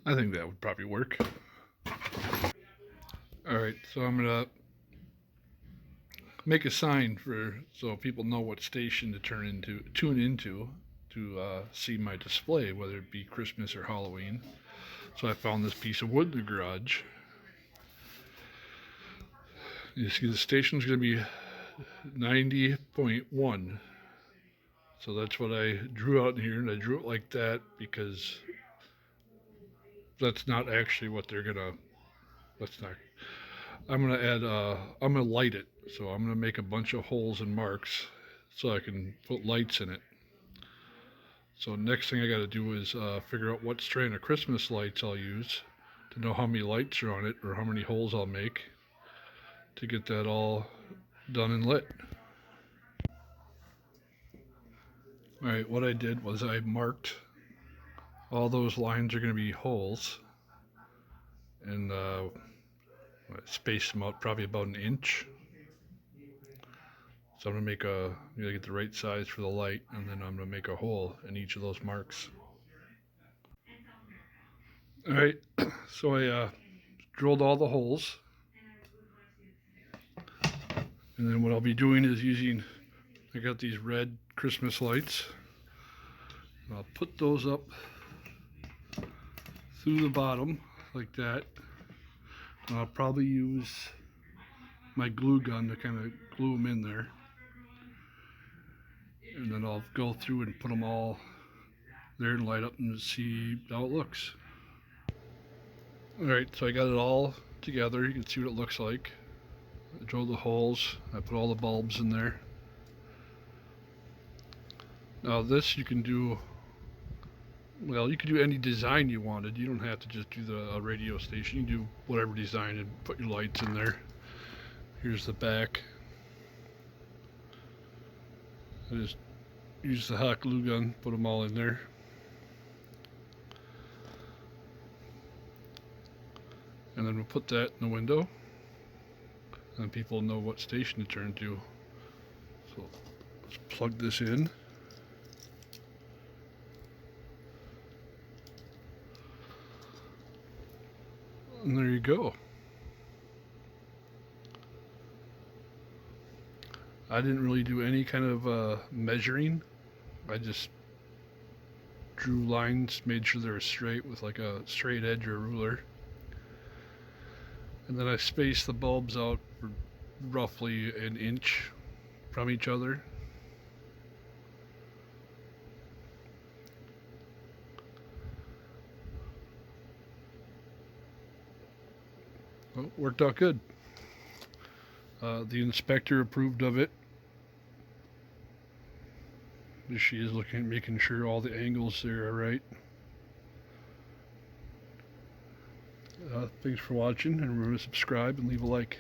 I think that would probably work. Alright, so I'm gonna make a sign for so people know what station to tune into to see my display, whether it be Christmas or Halloween. So I found this piece of wood in the garage. You see the station's going to be 90.1. So that's what I drew out in here, and I drew it like that because that's not actually what they're gonna. That's not. I'm gonna add. I'm gonna light it. So I'm gonna make a bunch of holes and marks so I can put lights in it. So next thing I got to do is figure out what strand of Christmas lights I'll use to know how many lights are on it or how many holes I'll make to get that all done and lit. Alright, what I did was I marked all those lines are going to be holes, and I spaced them out probably about an inch. So I'm going to make get the right size for the light, and then I'm going to make a hole in each of those marks. Alright, so I drilled all the holes, and then what I'll be doing is I got these red Christmas lights, and I'll put those up through the bottom like that. And I'll probably use my glue gun to kind of glue them in there, and then I'll go through and put them all there and light up and see how it looks. Alright, so I got it all together. You can see what it looks like. I drilled the holes, I put all the bulbs in there. Now this you can do, well, you can do any design you wanted. You don't have to just do the radio station. You can do whatever design and put your lights in there. Here's the back. I just used the hot glue gun, put them all in there. And then we'll put that in the window, and people know what station to turn to. So let's plug this in. And there you go. I didn't really do any kind of measuring. I just drew lines, made sure they were straight with like a straight edge or a ruler. And then I spaced the bulbs out for roughly an inch from each other. Well, it worked out good. The inspector approved of it. She is looking, making sure all the angles there are right. Thanks for watching, and remember to subscribe and leave a like.